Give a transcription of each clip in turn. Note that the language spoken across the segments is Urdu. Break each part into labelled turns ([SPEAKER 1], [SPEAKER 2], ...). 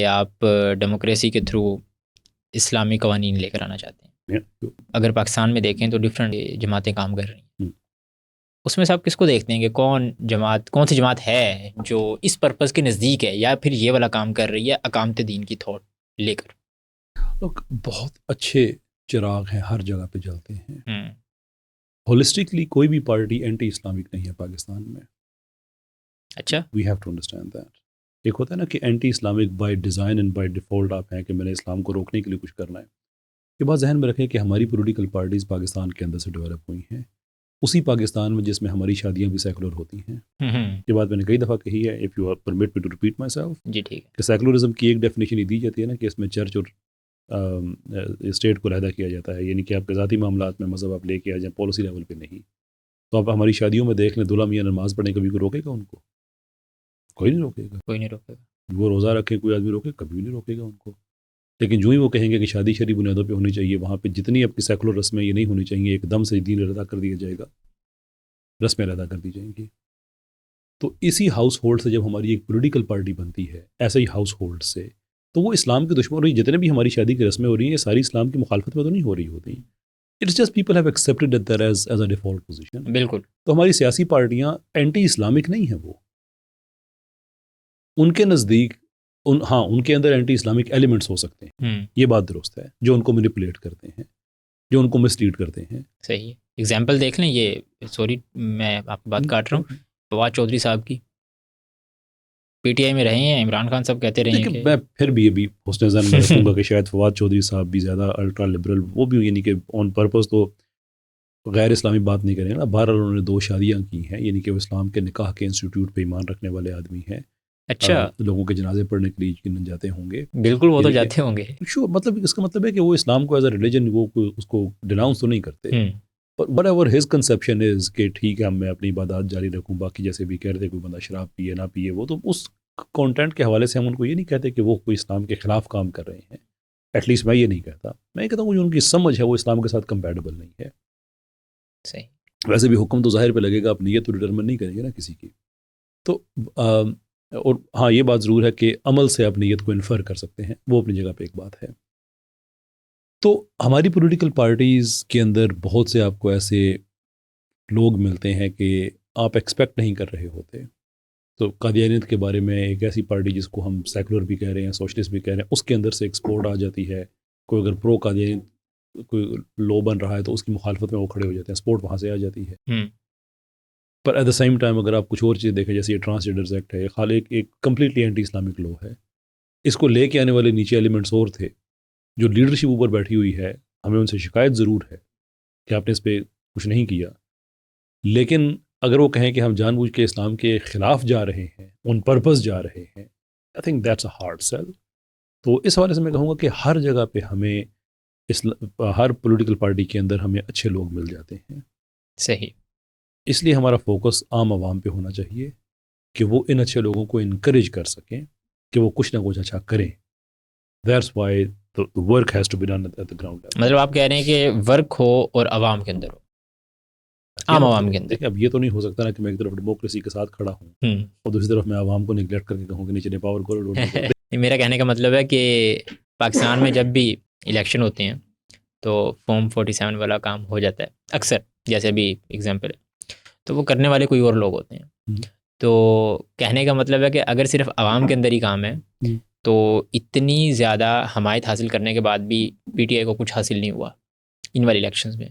[SPEAKER 1] کہ آپ ڈیموکریسی کے تھرو اسلامی قوانین لے کر آنا چاہتے ہیں. اگر پاکستان میں دیکھیں تو ڈفرینٹ جماعتیں کام کر رہی ہیں. اس میں سے آپ کس کو دیکھتے ہیں کہ کون سی جماعت ہے جو اس پرپس کے نزدیک ہے یا پھر یہ والا کام کر رہی ہے اقامت دین کی تھاٹ لے کر؟
[SPEAKER 2] لوگ بہت اچھے چراغ ہیں، ہر جگہ پہ جلتے ہیں. ہولسٹکلی کوئی بھی پارٹی اینٹی اسلامک نہیں ہے پاکستان میں.
[SPEAKER 1] اچھا،
[SPEAKER 2] we have to understand that. ایک ہوتا ہے نا کہ anti Islamic by design and by default آپ ہیں کہ میں نے اسلام کو روکنے کے لیے کچھ کرنا ہے. یہ بات ذہن میں رکھیں کہ ہماری پولیٹیکل پارٹیز پاکستان کے اندر سے ڈیولپ ہوئی ہیں، اسی پاکستان میں جس میں ہماری شادیاں بھی سیکولر ہوتی ہیں. یہ بات میں نے کئی دفعہ کہی ہے. If you permit me to repeat myself,
[SPEAKER 1] جی ٹھیک ہے.
[SPEAKER 2] کہ سیکولرزم کی ایک ڈیفینیشن یہ دی جاتی ہے نا کہ اس میں چرچ اور اسٹیٹ کو علیحدہ کیا جاتا ہے، یعنی کہ آپ کے ذاتی معاملات میں مذہب آپ لے کے آ جائیں، پالیسی لیول پہ نہیں. تو آپ ہماری شادیوں میں دیکھ لیں، دلہا میاں نماز پڑھنے کبھی کوئی روکے گا ان کو؟ کوئی نہیں روکے گا.
[SPEAKER 1] کوئی نہیں روکے گا.
[SPEAKER 2] وہ روزہ رکھے کوئی آدمی روکے؟ کبھی بھی نہیں روکے گا ان کو. لیکن جو ہی وہ کہیں گے کہ شادی شرعی بنیادوں پہ ہونی چاہیے، وہاں پہ جتنی آپ کی سیکولر رسمیں یہ نہیں ہونی چاہیے، ایک دم سے دین ادا کر دیا جائے گا، رسمیں ادا کر دی جائیں گی. تو اسی ہاؤس ہولڈ سے جب ہماری ایک پولیٹیکل پارٹی بنتی ہے، ایسے ہی ہاؤس ہولڈ سے، تو وہ اسلام کے دشمن. اور یہ جتنے بھی ہماری شادی کی رسمیں ہو رہی ہیں، یہ ساری اسلام کی مخالفت میں تو نہیں ہو رہی ہوتی. It's just people have accepted that as a default position.
[SPEAKER 1] بالکل.
[SPEAKER 2] تو ہماری سیاسی پارٹیاں اینٹی اسلامک نہیں ہیں. وہ ان کے نزدیک ان کے اندر اینٹی اسلامک ایلیمنٹس ہو سکتے ہیں، یہ بات درست ہے، جو ان کو مینیپولیٹ کرتے ہیں، جو ان کو مس لیڈ کرتے ہیں.
[SPEAKER 1] صحیح. اگزامپل دیکھ لیں. یہ سوری میں آپ کی بات کاٹ رہا ہوں. فواد چودھری صاحب کی پی ٹی آئی میں رہے ہیں، عمران خان صاحب کہتے رہے ہیں کہ
[SPEAKER 2] میں پھر بھی ابھی حسن ذہن میں رکھوں گا کہ شاید فواد چودھری صاحب بھی زیادہ الٹرا لبرل، وہ بھی یعنی کہ آن پرپز تو غیر اسلامی بات نہیں کریں گے نا. بہرحال انہوں نے 2 شادیاں کی ہیں، یعنی کہ وہ اسلام کے نکاح کے انسٹیٹیوٹ پہ ایمان رکھنے والے آدمی ہیں.
[SPEAKER 1] اچھا،
[SPEAKER 2] لوگوں کے جنازے پڑھنے کے لیے یقیناً جاتے ہوں گے.
[SPEAKER 1] بالکل وہ تو جاتے ہوں گے.
[SPEAKER 2] مطلب اس کا مطلب ہے کہ وہ اسلام کو ایز اے ریلیجن وہ اس کو ڈیناؤنس تو نہیں کرتے. بٹ ایور ہز کنسیپشن از کہ ٹھیک ہے میں اپنی عبادات جاری رکھوں، باقی جیسے بھی کہہ رہے تھے کوئی بندہ شراب پیے نہ پیے، وہ تو اس کانٹینٹ کے حوالے سے ہم ان کو یہ نہیں کہتے کہ وہ کوئی اسلام کے خلاف کام کر رہے ہیں. ایٹ لیسٹ میں یہ نہیں کہتا. میں یہ کہتا ہوں جو ان کی سمجھ ہے وہ اسلام کے ساتھ کمپیٹیبل نہیں ہے.
[SPEAKER 1] صحیح.
[SPEAKER 2] ویسے بھی حکم تو ظاہر پہ لگے گا، آپ نیت تو ڈٹرمن نہیں کریں گے نا کسی کی. تو اور ہاں یہ بات ضرور ہے کہ عمل سے آپ نیت کو انفر کر سکتے ہیں، وہ اپنی جگہ پہ ایک بات ہے. تو ہماری پولیٹیکل پارٹیز کے اندر بہت سے آپ کو ایسے لوگ ملتے ہیں کہ آپ ایکسپیکٹ نہیں کر رہے ہوتے. تو قادیانیت کے بارے میں ایک ایسی پارٹی جس کو ہم سیکولر بھی کہہ رہے ہیں، سوشلسٹ بھی کہہ رہے ہیں، اس کے اندر سے ایک سپورٹ آ جاتی ہے. کوئی اگر پرو قادیانیت کوئی لو بن رہا ہے تو اس کی مخالفت میں وہ کھڑے ہو جاتے ہیں، سپورٹ وہاں سے آ جاتی ہے. پر ایٹ دا سیم ٹائم اگر آپ کچھ اور چیز دیکھیں، جیسے یہ ٹرانسجینڈرز ایکٹ ہے، خالی ایک کمپلیٹلی اینٹی اسلامک لو ہے. اس کو لے کے آنے والے نیچے ایلیمنٹس اور تھے. جو لیڈرشپ اوپر بیٹھی ہوئی ہے، ہمیں ان سے شکایت ضرور ہے کہ آپ نے اس پہ کچھ نہیں کیا. لیکن اگر وہ کہیں کہ ہم جان بوجھ کے اسلام کے خلاف جا رہے ہیں، ان پرپز جا رہے ہیں، I think that's a hard cell. تو اس حوالے سے میں کہوں گا کہ ہر جگہ پہ ہمیں ہر پولیٹیکل پارٹی کے اندر ہمیں اچھے لوگ مل جاتے ہیں.
[SPEAKER 1] صحیح.
[SPEAKER 2] اس لیے ہمارا فوکس عام عوام پہ ہونا چاہیے کہ وہ ان اچھے لوگوں کو انکریج کر سکیں کہ وہ کچھ نہ کچھ اچھا کریں. That's why the work has to be done at the ground level.
[SPEAKER 1] مطلب آپ کہہ رہے ہیں کہ ورک ہو اور عوام کے اندر ہو، عام عوام کے اندر.
[SPEAKER 2] دیکھیں اب یہ تو نہیں ہو سکتا نا کہ میں ایک طرف ڈیموکریسی کے ساتھ کھڑا ہوں اور دوسری طرف میں عوام کو نگلیکٹ کر کے کہوں کہ نیچے پاور کو.
[SPEAKER 1] میرا کہنے کا مطلب ہے کہ پاکستان میں جب بھی الیکشن ہوتے ہیں تو فارم 47 والا کام ہو جاتا ہے اکثر، جیسے ابھی اگزامپل ہے، تو وہ کرنے والے کوئی اور لوگ ہوتے ہیں. تو کہنے کا مطلب ہے کہ اگر صرف عوام کے اندر ہی کام ہے تو اتنی زیادہ حمایت حاصل کرنے کے بعد بھی پی ٹی آئی کو کچھ حاصل نہیں ہوا ان والے الیکشنز میں.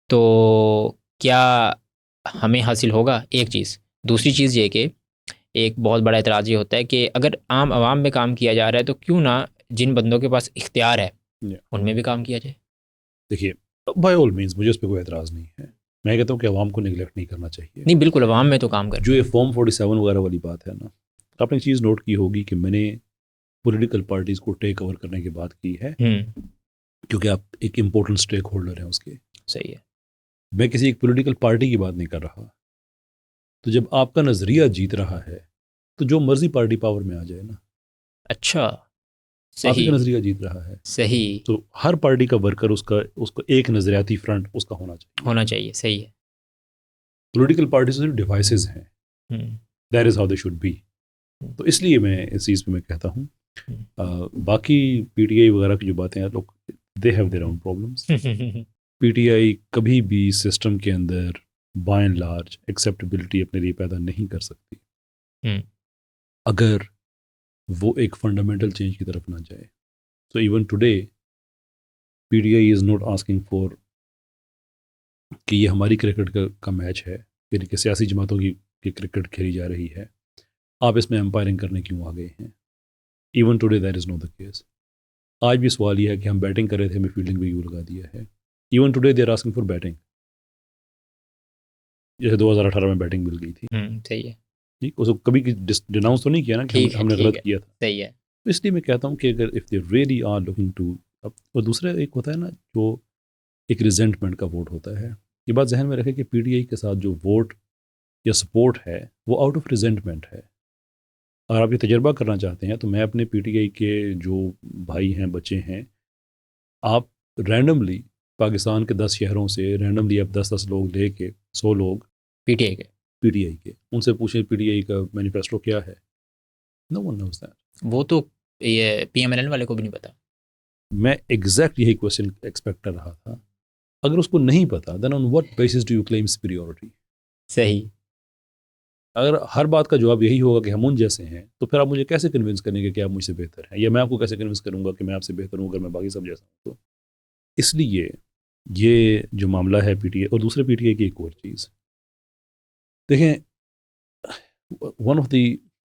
[SPEAKER 1] تو کیا ہمیں حاصل ہوگا؟ ایک چیز. دوسری چیز یہ کہ ایک بہت بڑا اعتراض یہ ہوتا ہے کہ اگر عام عوام میں کام کیا جا رہا ہے تو کیوں نہ جن بندوں کے پاس اختیار ہے ان میں بھی کام کیا جائے.
[SPEAKER 2] دیکھیے بائی آل مینس مجھے اس پہ کوئی اعتراض نہیں ہے. میں کہتا ہوں کہ عوام کو نگلیکٹ نہیں کرنا چاہیے.
[SPEAKER 1] نہیں بالکل، عوام میں تو کام کر
[SPEAKER 2] جو یہ فارم 47 وغیرہ والی بات ہے نا، آپ نے ایک چیز نوٹ کی ہوگی کہ میں نے پولیٹیکل پارٹیز کو ٹیک اوور کرنے کی بات کی ہے کیونکہ آپ ایک امپورٹنٹ اسٹیک ہولڈر ہیں اس کے.
[SPEAKER 1] صحیح ہے. میں
[SPEAKER 2] کسی ایک پولیٹیکل پارٹی کی بات نہیں کر رہا. تو جب آپ کا نظریہ جیت رہا ہے تو جو مرضی پارٹی پاور میں آ جائے نا.
[SPEAKER 1] اچھا
[SPEAKER 2] آپ کا نظریہ جیت رہا ہے.
[SPEAKER 1] صحیح.
[SPEAKER 2] تو ہر پارٹی کا ورکر اس کا ایک نظریاتی فرنٹ اس کا ہونا چاہیے.
[SPEAKER 1] صحیح ہے.
[SPEAKER 2] پولیٹیکل پارٹیز ڈیوائسز ہیں. That is how they should be. تو اس لیے میں اس چیز پہ میں کہتا ہوں باقی پی ٹی آئی وغیرہ کی جو باتیں ہیں لوگ they have their own problems. P T I کبھی بھی سسٹم کے اندر بائی اینڈ لارج ایکسیپٹیبلٹی اپنے لیے پیدا نہیں کر سکتی اگر وہ ایک فنڈامنٹل چینج کی طرف نہ جائے. So even today P T I is not asking for کہ یہ ہماری کرکٹ کا میچ ہے، یعنی کہ سیاسی جماعتوں کی کرکٹ کھیلی جا رہی ہے، آپ اس میں امپائرنگ کرنے کیوں آ گئے ہیں. Even today that is not the case. آج بھی سوال یہ ہے کہ ہم بیٹنگ کر رہے تھے، ہمیں فیلڈنگ بھی یوں لگا دیا ہے. Even today they are asking for batting, جیسے 2018 میں بیٹنگ مل گئی تھی.
[SPEAKER 1] صحیح ہے.
[SPEAKER 2] ٹھیک، اس کو کبھی ڈیناؤنس تو نہیں کیا نا کہ ہم نے غلط کیا تھا.
[SPEAKER 1] صحیح ہے.
[SPEAKER 2] اس لیے میں کہتا ہوں کہ اگر if they really are looking to, اور دوسرا ایک ہوتا ہے نا جو ایک ریزنٹمنٹ کا ووٹ ہوتا ہے، یہ بات ذہن میں رکھے کہ پی ٹی آئی کے ساتھ جو ووٹ یا سپورٹ ہے وہ آؤٹ آف ریزنٹمنٹ ہے. اگر آپ یہ تجربہ کرنا چاہتے ہیں تو میں اپنے پی ٹی آئی کے جو بھائی ہیں، بچے ہیں، آپ رینڈملی پاکستان کے 10 شہروں سے رینڈملی آپ 10 لوگ لے کے 100 لوگ
[SPEAKER 1] پی ٹی آئی کے
[SPEAKER 2] ان سے پوچھیں پی ٹی آئی کا مینیفیسٹو کیا ہے. نو ون نوز دیٹ.
[SPEAKER 1] وہ تو یہ پی ایم ایل این والے کو بھی نہیں پتا.
[SPEAKER 2] میں ایگزیکٹ یہی کوشچن ایکسپیکٹ کر رہا تھا. اگر اس کو نہیں پتا then on what basis do you claim superiority.
[SPEAKER 1] صحیح.
[SPEAKER 2] اگر ہر بات کا جواب یہی ہوگا کہ ہم ان جیسے ہیں تو پھر آپ مجھے کیسے کنونس کریں گے کہ آپ مجھ سے بہتر ہیں، یا میں آپ کو کیسے کنونس کروں گا کہ میں آپ سے بہتر ہوں اگر میں باقی سب جیسا ہوں. تو اس لیے یہ جو معاملہ ہے پی ٹی آئی اور دوسرے پی ٹی آئی کی ایک اور چیز دیکھیں، one of the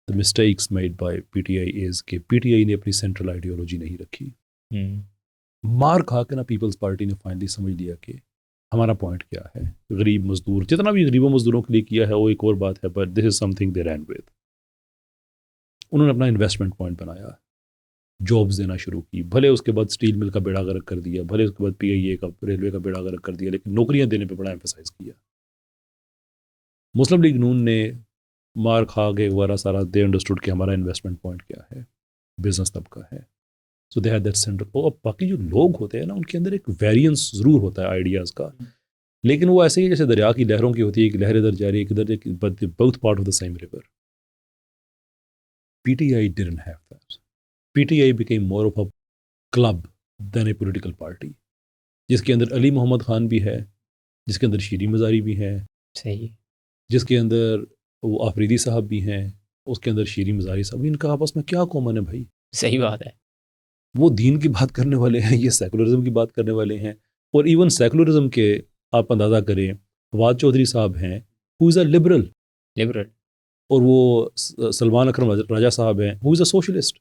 [SPEAKER 2] mistakes made by P T I is کہ پی ٹی آئی نے اپنی سینٹرل آئیڈیالوجی نہیں رکھی. مار کھا کے نا پیپلز پارٹی نے فائنلی سمجھ لیا کہ ہمارا پوائنٹ کیا ہے. غریب مزدور، جتنا بھی غریبوں مزدوروں کے لیے کیا ہے وہ ایک اور بات ہے، but this is something they ran with. انہوں نے اپنا انویسٹمنٹ پوائنٹ بنایا، جابز دینا شروع کی. بھلے اس کے بعد اسٹیل مل کا بیڑا غرق کر دیا، بھلے اس کے بعد پی آئی اے کا، ریلوے کا بیڑا غرق کر دیا، لیکن نوکریاں دینے پہ بڑا ایمفسائز کیا. مسلم لیگ نون نے مار کھا کے وغیرہ سارا دے انڈرسٹوڈ کہ ہمارا انویسٹمنٹ پوائنٹ کیا ہے، بزنس طبقہ ہے. سو دے ہیڈ دیٹ سینٹر. اور باقی جو لوگ ہوتے ہیں نا ان کے اندر ایک ویریئنس ضرور ہوتا ہے آئیڈیاز کا، لیکن وہ ایسے ہی جیسے دریا کی لہروں کی ہوتی ہے، ایک لہر ادھر جاری ہے، ایک ادھر، both part of the same river. P T I didn't have that. P T I became more of a club than a political party، جس کے اندر علی محمد خان بھی ہے، جس کے اندر شیریں مزاری بھی ہے،
[SPEAKER 1] صحیح،
[SPEAKER 2] جس کے اندر وہ آفریدی صاحب بھی ہیں، اس کے اندر شیریں مزاری صاحب بھی. ان کا آپس میں کیا کامن ہے بھائی؟
[SPEAKER 1] صحیح بات ہے.
[SPEAKER 2] وہ دین کی بات کرنے والے ہیں، یہ سیکولرزم کی بات کرنے والے ہیں. اور ایون سیکولرزم کے آپ اندازہ کریں، فواد چودھری صاحب ہیں who is a liberal، اور وہ سلمان اکرم راجہ صاحب ہیں who is a socialist.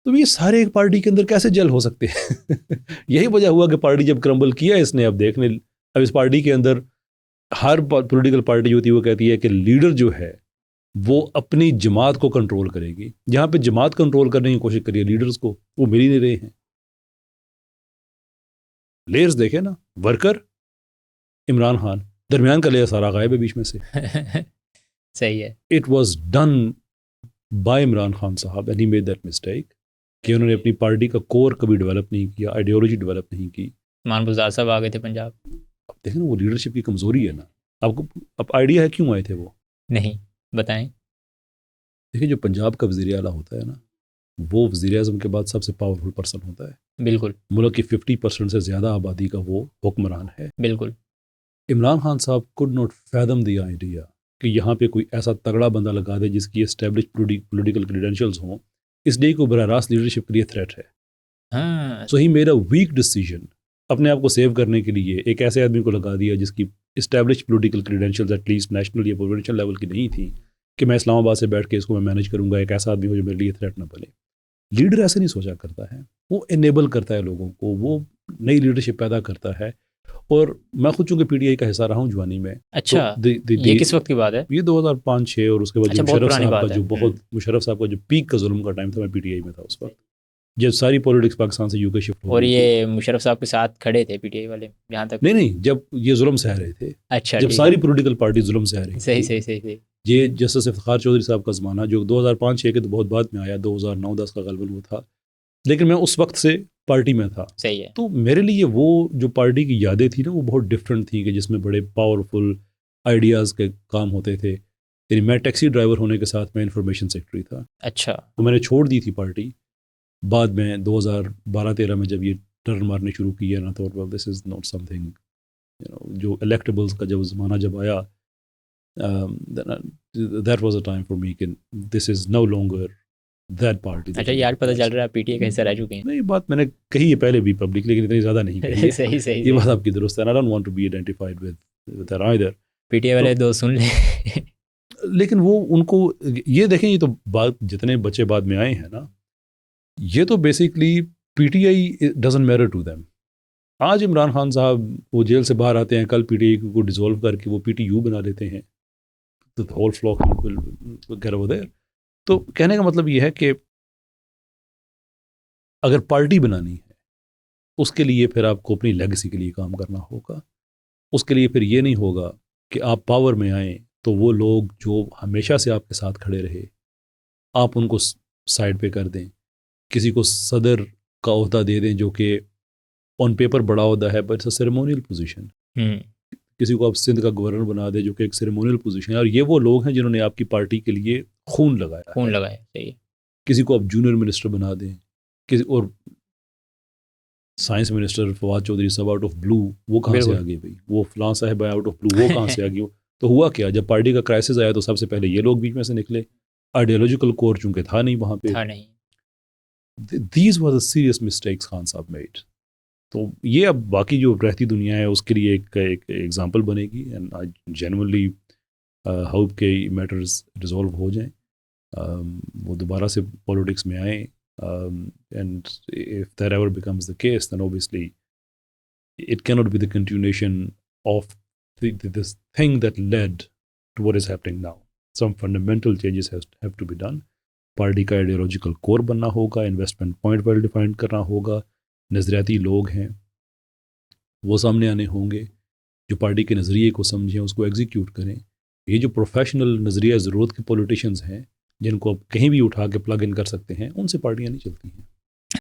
[SPEAKER 2] تو یہ سارے ایک پارٹی کے اندر کیسے جل ہو سکتے ہیں؟ یہی وجہ ہوا کہ پارٹی جب کرمبل کیا اس نے، اب دیکھنے، اب اس پارٹی کے اندر ہر پولیٹیکل پارٹی جو ہوتی ہے وہ کہتی ہے کہ لیڈر جو ہے وہ اپنی جماعت کو کنٹرول کرے گی. جہاں پہ جماعت کنٹرول کرنے کی کوشش کریے لیڈرز کو، وہ مل ہی نہیں رہے ہیں. لیئرز دیکھیں نا، ورکر عمران خان، درمیان کا لیئر سارا غائب ہے بیچ میں سے.
[SPEAKER 1] صحیح ہے.
[SPEAKER 2] It was done by Imran Khan صاحب and he made that mistake کہ انہوں نے اپنی پارٹی کا کور کبھی ڈیولپ نہیں کیا، آئیڈیالوجی ڈیولپ نہیں کی.
[SPEAKER 1] مان گلزار صاحب آ گئے تھے پنجاب.
[SPEAKER 2] اب دیکھیں نا وہ لیڈرشپ کی کمزوری ہے نا. آپ کو اب آئیڈیا ہے کیوں آئے تھے وہ؟
[SPEAKER 1] نہیں بتائیں.
[SPEAKER 2] دیکھیں جو پنجاب کا وزیر اعلیٰ ہوتا ہے نا، وہ وزیر اعظم کے بعد سب سے پاورفل پرسن ہوتا ہے.
[SPEAKER 1] بالکل.
[SPEAKER 2] ملک کی 50% سے زیادہ آبادی کا وہ حکمران ہے.
[SPEAKER 1] بالکل.
[SPEAKER 2] عمران خان صاحب could not fathom the idea کہ یہاں پہ کوئی ایسا تگڑا بندہ لگا دے جس کی اسٹیبلش پولیٹیکل کریڈینشیلز ہوں، اس لیے کوئی براہ راست لیڈرشپ کے لیے تھریٹ ہے.
[SPEAKER 1] ہاں.
[SPEAKER 2] So he made a weak decision اپنے آپ کو سیو کرنے کے لیے ایک ایسے آدمی کو لگا دیا جس کی establish political credentials at least national یا پروونشل لیول کی نہیں تھی، کہ میں اسلام آباد سے بیٹھ کے اس کو میں مینیج کروں گا، ایک ایسا آدمی ہو جو میرے لیے تھریٹ نہ بنے. لیڈر ایسے نہیں سوچا کرتا ہے، وہ انیبل کرتا ہے لوگوں کو، وہ نئی لیڈرشپ پیدا کرتا ہے. اور میں خود چونکہ پی ٹی آئی کا حصہ رہا ہوں جوانی میں.
[SPEAKER 1] اچھا، یہ کس وقت کی بات ہے؟
[SPEAKER 2] یہ 2005-06 اور اس کے بعد مشرف صاحب کا جو بہت مشرف صاحب کا جو پیک کا ظلم کا ٹائم تھا، میں پی ٹی آئی میں تھا اس وقت جب ساری پولیٹکس پاکستان سے یو کے شفٹ ہو.
[SPEAKER 1] اور یہ مشرف صاحب کے ساتھ کھڑے تھے پی ٹی آئی والے یہاں تک؟
[SPEAKER 2] نہیں، جب یہ ظلم سہ رہے تھے.
[SPEAKER 1] اچھا،
[SPEAKER 2] جب ساری پولیٹیکل پارٹی ظلم سہ رہی تھی.
[SPEAKER 1] صحیح.
[SPEAKER 2] یہ جسٹس افتخار چودھری صاحب کا زمانہ جو 2005-06 کے تو بہت بعد میں آیا، 2009-10 کا غالباً وہ تھا، لیکن میں اس وقت سے پارٹی میں تھا.
[SPEAKER 1] صحیح ہے. تو
[SPEAKER 2] میرے لیے وہ جو پارٹی کی یادیں تھیں نا وہ بہت ڈفرینٹ تھیں، کہ جس میں بڑے پاورفل آئیڈیاز کے کام ہوتے تھے. یعنی میں ٹیکسی ڈرائیور ہونے کے ساتھ میں انفارمیشن سیکرٹری تھا.
[SPEAKER 1] اچھا.
[SPEAKER 2] تو میں نے چھوڑ دی تھی پارٹی بعد میں 2012-13 میں جب یہ ٹرن مارنے شروع کیا نا، تو دس از ناٹ سم تھنگ، جو الیکٹیبلس کا جب زمانہ جب آیا، that was a time for me کہ دس از نو لانگر دیٹ پارٹی.
[SPEAKER 1] اچھا یار پتہ چل رہا ہے پی ٹی اے کا حصہ رہ چکے ہیں.
[SPEAKER 2] نہیں، بات میں نے کہی ہے پہلے بھی پبلک، لیکن اتنی زیادہ نہیں کہی ہے.
[SPEAKER 1] صحیح
[SPEAKER 2] یہ بات آپ کی درست ہے. I don't want to be identified with that either.
[SPEAKER 1] P T A والے دو سن لیں.
[SPEAKER 2] لیکن وہ ان کو یہ دیکھیں، یہ تو بات جتنے بچے بعد میں آئے ہیں نا، یہ تو basically P T I doesn't matter to them. آج عمران خان صاحب وہ جیل سے باہر آتے ہیں، کل پی ٹی آئی کو ڈیزولو کر کے وہ پی ٹی یو بنا لیتے ہیں. تو ہول فلاک گھر وہ دیر. تو کہنے کا مطلب یہ ہے کہ اگر پارٹی بنانی ہے، اس کے لیے پھر آپ کو اپنی لیگیسی کے لیے کام کرنا ہوگا. اس کے لیے پھر یہ نہیں ہوگا کہ آپ پاور میں آئیں تو وہ لوگ جو ہمیشہ سے آپ کے ساتھ کھڑے رہے آپ ان کو سائڈ پہ کر دیں، کسی کو صدر کا عہدہ دے دیں جو کہ آن پیپر بڑا عہدہ ہے، but it's a ceremonial position. کسی کو آپ سندھ کا گورنر بنا دیں جو کہ ایک سیریمونیل پوزیشن ہے، اور یہ وہ لوگ ہیں جنہوں نے آپ کی پارٹی کے لیے خون لگایا.
[SPEAKER 1] صحیح.
[SPEAKER 2] کسی کو آپ جونیئر منسٹر بنا دیں، کسی اور سائنس منسٹر فواد چودھری صاحب آؤٹ آف بلو، وہ کہاں سے آگے بھائی؟ وہ فلاں صاحب آؤٹ آف بلو، وہ کہاں سے آگے؟ تو ہوا کیا، جب پارٹی کا کرائسس آیا تو سب سے پہلے یہ لوگ بیچ میں سے نکلے. آئیڈیالوجیکل کور چونکہ تھا نہیں وہاں پہ. These were the serious mistakes Khan صاحب میڈ. تو یہ اب باقی جو رہتی دنیا ہے اس کے لیے ایک ایگزامپل بنے گی. اینڈ آئی جینوئنلی ہوپ کہ میٹرز ریزالو ہو جائیں، وہ دوبارہ سے پولیٹکس میں آئیں. And if that ever becomes the case, then obviously it cannot be the continuation of this thing that led to what is happening now. Some fundamental changes have to be done. Party کا آئیڈیالوجیکل کور بننا ہوگا، انویسٹمنٹ پوائنٹ ویل ڈیفائن کرنا ہوگا، نظریاتی لوگ ہیں وہ سامنے آنے ہوں گے جو پارٹی کے نظریے کو سمجھیں، اس کو ایگزیکیوٹ کریں. یہ جو پروفیشنل نظریہ ضرورت کے پولیٹیشینز ہیں جن کو آپ کہیں بھی اٹھا کے پلگ ان کر سکتے ہیں، ان سے پارٹیاں نہیں چلتی ہیں.